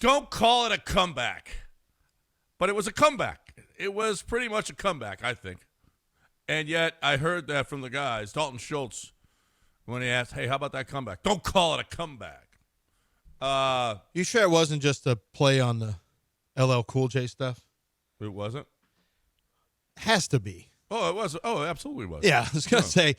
Don't call it a comeback. But it was a comeback. It was pretty much a comeback, I think. And yet I heard that from the guys, Dalton Schultz, when he asked, hey, how about that comeback? Don't call it a comeback. You sure it wasn't just a play on the LL Cool J stuff? It wasn't? Has to be. Oh, it was. Oh, it absolutely was. Yeah, I was going to say,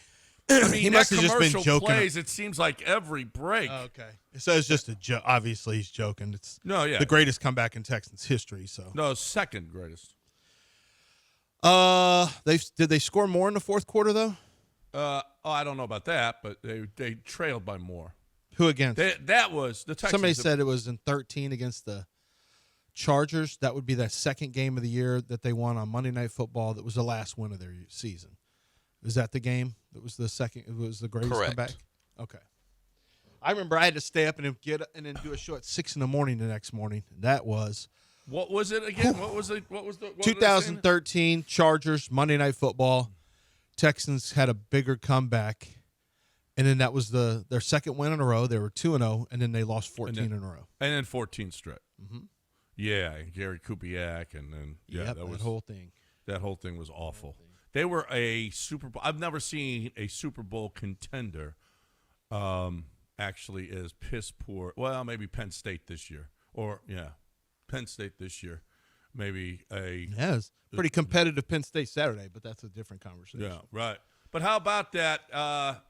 I mean, he must have just been joking. Plays, it seems like every break. Oh, okay. So it's just a joke. Obviously, he's joking. It's the greatest comeback in Texans history. So no, second greatest. Did they score more in the fourth quarter though? I don't know about that, but they trailed by more. Who against? That was the Texans. Somebody said it was in 13 against the Chargers. That would be that second game of the year that they won on Monday Night Football. That was the last win of their season. Is that the game? It was the second. It was the greatest comeback. Okay. I remember I had to stay up and then do a show at 6 a.m. the next morning. That was. What was it again? What was the 2013 Chargers Monday Night Football. Texans had a bigger comeback, and then that was their second win in a row. They were 2-0, and then they lost 14 in a row. And then 14 straight. Mm-hmm. Yeah, Gary Kubiak, and then that whole thing. That whole thing was awful. They were a Super Bowl. I've never seen a Super Bowl contender actually as piss poor. Well, maybe Penn State this year, Penn State this year. Maybe it's pretty competitive Penn State Saturday, but that's a different conversation. Yeah, right. But how about that?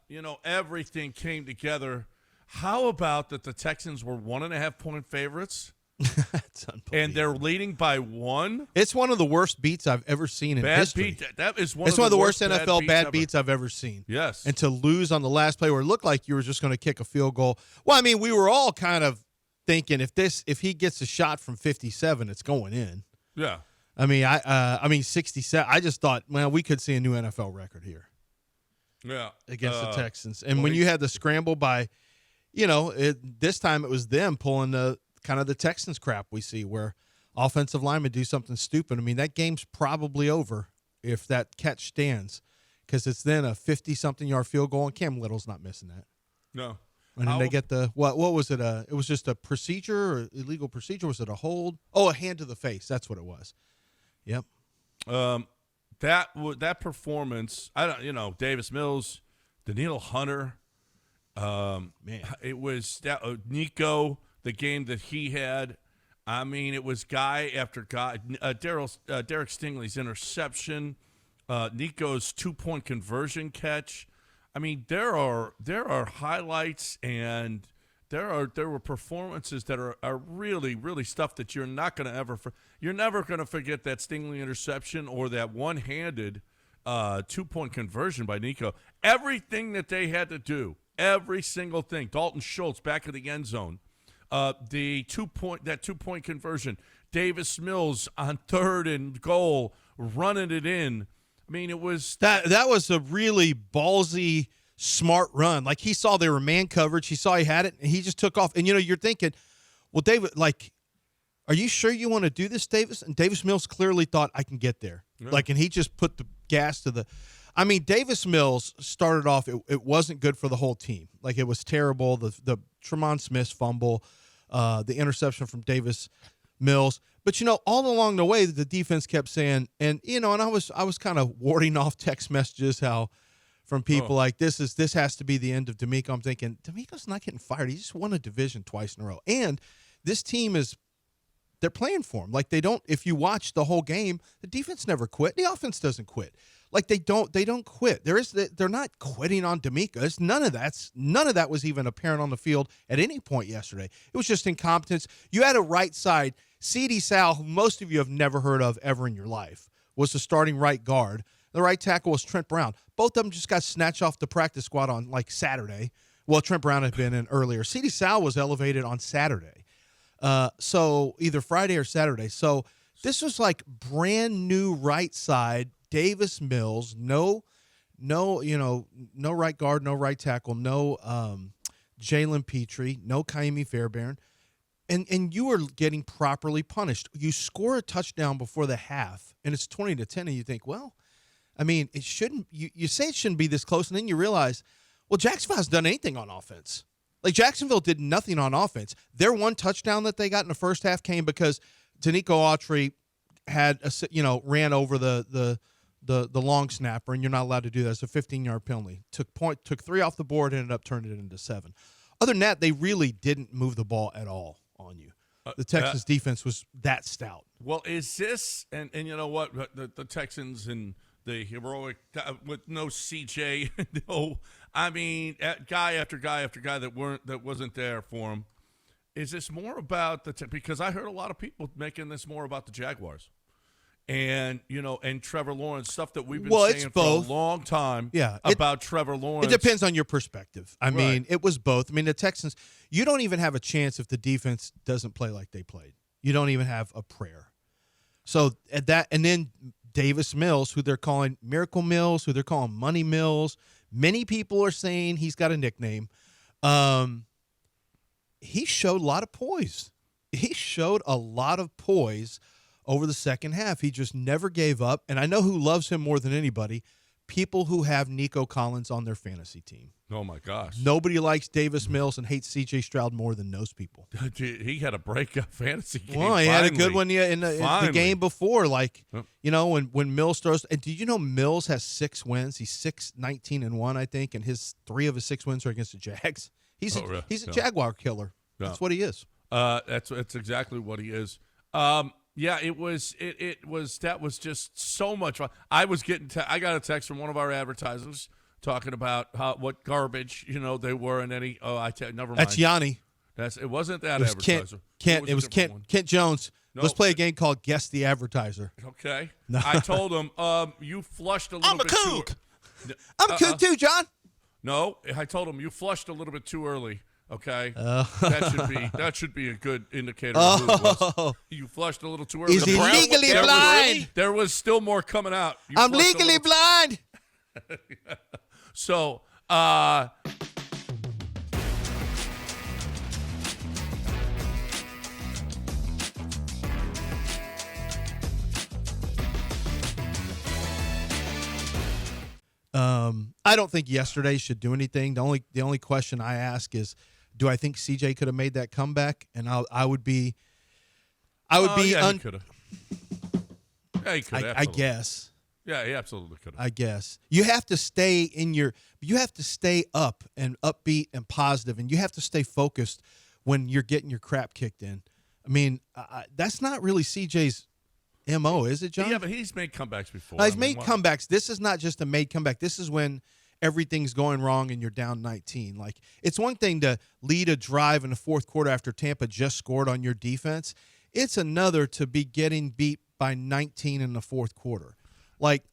Everything came together. How about that? The Texans were 1.5-point favorites. That's unbelievable. And they're leading by 1. It's one of the worst beats I've ever seen in history. That is one of the worst NFL bad beats I've ever seen. Yes. And to lose on the last play where it looked like you were just going to kick a field goal. Well, I mean, we were all kind of thinking if he gets a shot from 57, it's going in. Yeah. I mean, 67. I just thought, well, we could see a new NFL record here. Yeah. Against the Texans. And when you had the scramble by, this time it was them pulling the kind of the Texans crap we see where offensive linemen do something stupid. I mean, that game's probably over if that catch stands because it's then a 50-something yard field goal, and Cam Little's not missing that. No. And then they get what was it? It was just a procedure or illegal procedure? Was it a hold? Oh, a hand to the face. That's what it was. Yep. That performance, Davis Mills, Daniil Hunter, man, it was that Nico, the game that he had. I mean, it was guy after guy. Derek Stingley's interception, Nico's 2-point conversion catch. I mean, there are highlights and there were performances that are really, really stuff that you're not going to you're never going to forget that Stingley interception or that one-handed 2-point conversion by Nico. Everything that they had to do, every single thing. Dalton Schultz back in the end zone, the 2-point conversion. Davis Mills on 3rd and goal, running it in. I mean, it was that was a really ballsy, smart run. Like he saw they were man coverage, he saw he had it, and he just took off. And you're thinking, well, David, are you sure you want to do this, Davis? And Davis Mills clearly thought I can get there. Yeah. And he just put the gas to the. I mean, Davis Mills started off. It wasn't good for the whole team. It was terrible. The Tremont Smith fumble, the interception from Davis Mills. But all along the way, the defense kept saying, and I was kind of warding off text messages from people like this has to be the end of DeMeco. I'm thinking DeMeco's not getting fired. He just won a division twice in a row, and this team they're playing for him. They don't. If you watch the whole game, the defense never quit. The offense doesn't quit. They don't quit. They're not quitting on DeMeco. None of that was even apparent on the field at any point yesterday. It was just incompetence. You had a right side. C.D. Sal, who most of you have never heard of ever in your life, was the starting right guard. The right tackle was Trent Brown. Both of them just got snatched off the practice squad on Saturday. Well, Trent Brown had been in earlier. C.D. Sal was elevated on Saturday. So either Friday or Saturday. So this was brand new right side. Davis Mills, no right guard, no right tackle, no Jalen Petrie, no Kaimi Fairbairn. And you were getting properly punished. You score a touchdown before the half, and it's 20-10, and you think, well, I mean, it shouldn't. You say it shouldn't be this close, and then you realize, well, Jacksonville hasn't done anything on offense. Like, Jacksonville did nothing on offense. Their one touchdown that they got in the first half came because DeMeco Autry had ran over the long snapper, and you're not allowed to do that. It's a 15-yard penalty. Took 3 off the board, ended up turning it into 7. Other than that, they really didn't move the ball at all on you. The Texans defense was that stout. Well, is this and you know what, the Texans and the heroic with no CJ, no, I mean, guy after guy after guy that wasn't there for him. Is this more about because I heard a lot of people making this more about the Jaguars, and and Trevor Lawrence, stuff that we've been saying for a long time. Yeah, about Trevor Lawrence. It depends on your perspective. I mean, it was both. I mean, the Texans, you don't even have a chance if the defense doesn't play like they played. You don't even have a prayer. So at that, and then Davis Mills, who they're calling Miracle Mills, who they're calling Money Mills. Many people are saying he's got a nickname. He showed a lot of poise. He showed a lot of poise over the second half. He just never gave up. And I know who loves him more than anybody, people who have Nico Collins on their fantasy team. Oh, my gosh. Nobody likes Davis Mills and hates C.J. Stroud more than those people. He had a breakout fantasy game. Well, he had a good one in the game before. Like, when Mills throws. And did you know Mills has 6 wins? He's 6-19-1, I think, and three of his 6 wins are against the Jags. He's a Jaguar killer. No. That's what he is. That's exactly what he is. Yeah, it was that was just so much fun. I got a text from one of our advertisers talking about what garbage they were, and then never mind. That's Yanni. It wasn't that advertiser. It was Kent Jones. No. Let's play a game called Guess the Advertiser. Okay. No. I told him you flushed a little bit too. I'm a kook. I'm a kook too, John. No, I told him you flushed a little bit too early. Okay, that should be a good indicator of who it was. You flushed a little too early. Is he legally blind? There was still more coming out. I'm legally blind. So, I don't think yesterday should do anything. The only question I ask is, do I think CJ could have made that comeback? And I would be. Yeah, he could have. Yeah, he could have. I guess. Yeah, he absolutely could have. I guess you have to stay you have to stay up and upbeat and positive, and you have to stay focused when you're getting your crap kicked in. I mean, that's not really CJ's MO, is it, John? Yeah, but he's made comebacks before. He's made comebacks. This is not just a made comeback. This is when everything's going wrong and you're down 19. Like, it's one thing to lead a drive in the fourth quarter after Tampa just scored on your defense. It's another to be getting beat by 19 in the fourth quarter. Like,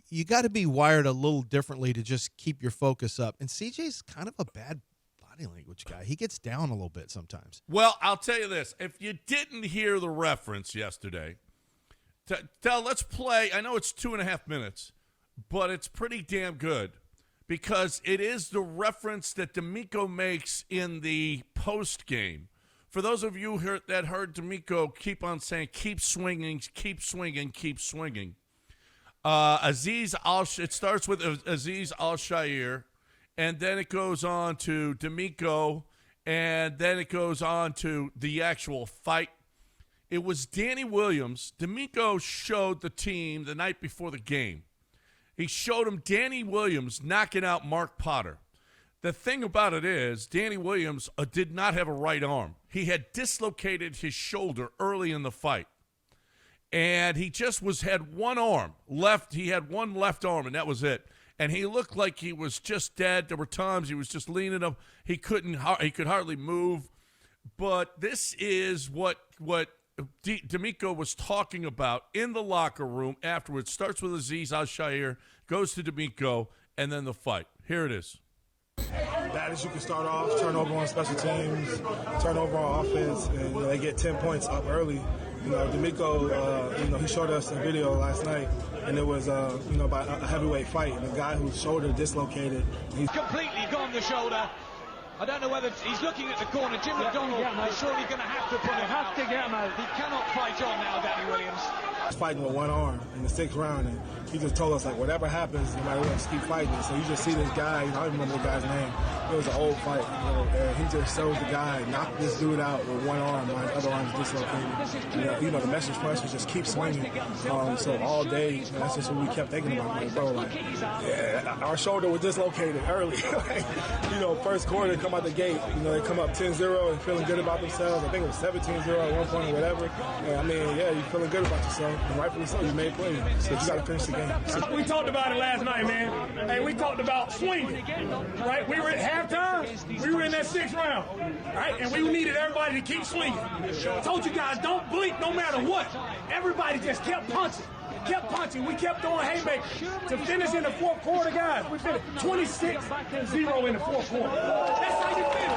you got to be wired a little differently to just keep your focus up. And CJ's kind of a bad body language guy. He gets down a little bit sometimes. Well, I'll tell you this. If you didn't hear the reference yesterday, let's play. I know it's 2.5 minutes, but it's pretty damn good because it is the reference that DeMeco makes in the post game. For those of you that heard DeMeco keep on saying, keep swinging, keep swinging, keep swinging. It starts with Azeez Al-Shaair, and then it goes on to DeMeco, and then it goes on to the actual fight. It was Danny Williams. DeMeco showed the team the night before the game. He showed him Danny Williams knocking out Mark Potter. The thing about it is, Danny Williams did not have a right arm. He had dislocated his shoulder early in the fight. And he just had one arm left. He had one left arm, and that was it. And he looked like he was just dead. There were times he was just leaning up. He could hardly move. But this is what DeMeco was talking about in the locker room afterwards. Starts with Azeez Al-Shaair, goes to DeMeco, and then the fight. Here it is. Bad as you can start off, turnover on special teams, turnover on offense, and they get 10 points up early. DeMeco, he showed us a video last night, and it was, about a heavyweight fight. And a guy whose shoulder dislocated. He's completely gone the shoulder. I don't know whether he's looking at the corner. Jim McDonald is surely going to have to put him out. He cannot fight on now, Danny Williams. He's fighting with one arm in the 6th round, and he just told us, like, whatever happens, no matter what, just keep fighting. So you just see this guy, I don't even remember the guy's name. It was an old fight, and he just shows the guy, knock this dude out with one arm, while his other arm's dislocated. And, the message for us was just keep swinging. So all day, that's just what we kept thinking about, like, bro, like, yeah, our shoulder was dislocated early. First quarter, come out the gate, they come up 10-0 and feeling good about themselves. I think it was 17-0 at one point or whatever. And, you're feeling good about yourself. And rightfully so, you made plays. So you got to finish the game. We talked about it last night, man. Hey, we talked about swinging, right? We were at halftime. We were in that 6th round, right? And we needed everybody to keep swinging. I told you guys, don't blink no matter what. Everybody just kept punching. We kept throwing haymakers. To finish in the 4th quarter, guys, we finished 26-0 in the 4th quarter. That's how you finish,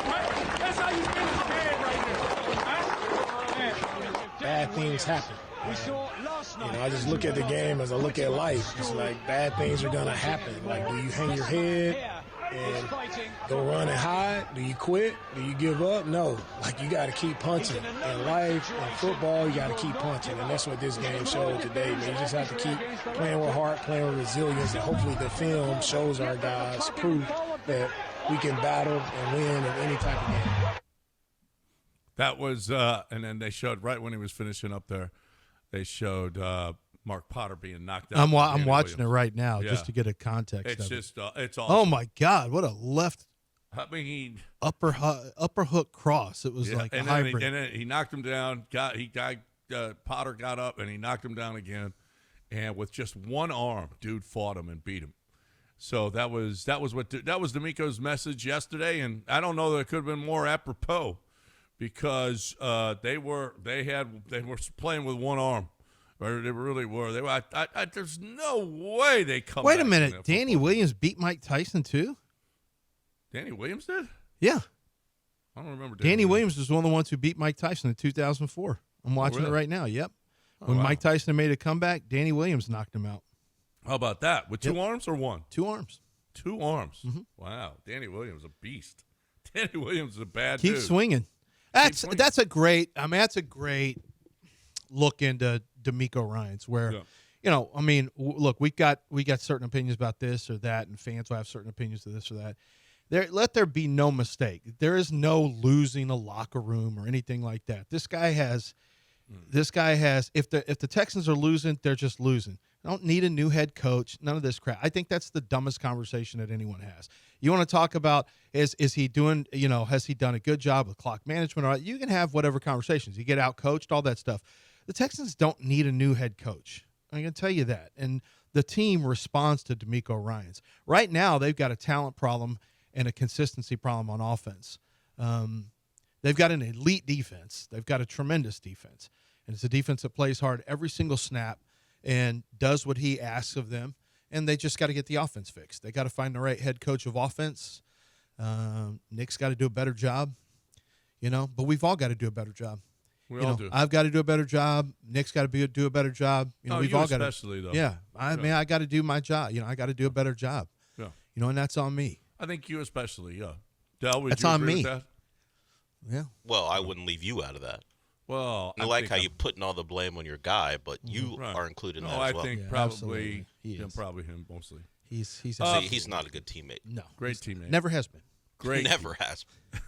right? That's how you finish the game right there, right? Bad things happen. I just look at the game as I look at life. It's like bad things are going to happen. Like, do you hang your head and go run and hide? Do you quit? Do you give up? No. Like, you got to keep punching. In life, in football, you got to keep punching. And that's what this game showed today, man. You just have to keep playing with heart, playing with resilience, and hopefully the film shows our guys proof that we can battle and win in any type of game. That was, and then they showed right when he was finishing up there, they showed Mark Potter being knocked out. I'm watching it right now just to get a context. It's of just, it. it's awesome. Oh my God, what a left upper hook cross! It was like a hybrid. And then he knocked him down. Potter got up and he knocked him down again, and with just one arm, dude fought him and beat him. So that was DeMeco's message yesterday, and I don't know that it could have been more apropos. Because they were playing with one arm, or they really were. There's no way they come. Wait a minute, Danny Williams beat Mike Tyson too. Danny Williams did? Yeah, I don't remember. Danny Williams was one of the ones who beat Mike Tyson in 2004. I'm watching it right now. Yep. When Mike Tyson made a comeback, Danny Williams knocked him out. How about that? With two arms or one? 2 arms. 2 arms. Mm-hmm. Wow, Danny Williams a beast. Danny Williams is a bad dude. Keep swinging. That's a great look into DeMeco Ryans where, look, we got certain opinions about this or that, and fans will have certain opinions of this or that. Let there be no mistake. There is no losing a locker room or anything like that. This guy has if the Texans are losing, they're just losing. I don't need a new head coach, none of this crap. I think that's the dumbest conversation that anyone has. You want to talk about is he doing, has he done a good job with clock management? Or you can have whatever conversations. You get out coached, all that stuff. The Texans don't need a new head coach. I can tell you that. And the team responds to DeMeco Ryans. Right now, they've got a talent problem and a consistency problem on offense. They've got an elite defense. They've got a tremendous defense. And it's a defense that plays hard every single snap and does what he asks of them. And they just got to get the offense fixed. They got to find the right head coach of offense. Nick's got to do a better job, but we've all got to do a better job. We all do. I've got to do a better job. Nick's got to do a better job. We've all got to. Especially, though. Yeah. I got to do my job. I got to do a better job. Yeah. And that's on me. I think you especially, yeah. Del, would that's you on agree me. with that? Yeah. Well, I wouldn't leave you out of that. Well, I like how you're putting all the blame on your guy, but you are included in that as well. I think probably him mostly. He's not a good teammate. No. Great teammate. Never has been. Great. Never has been.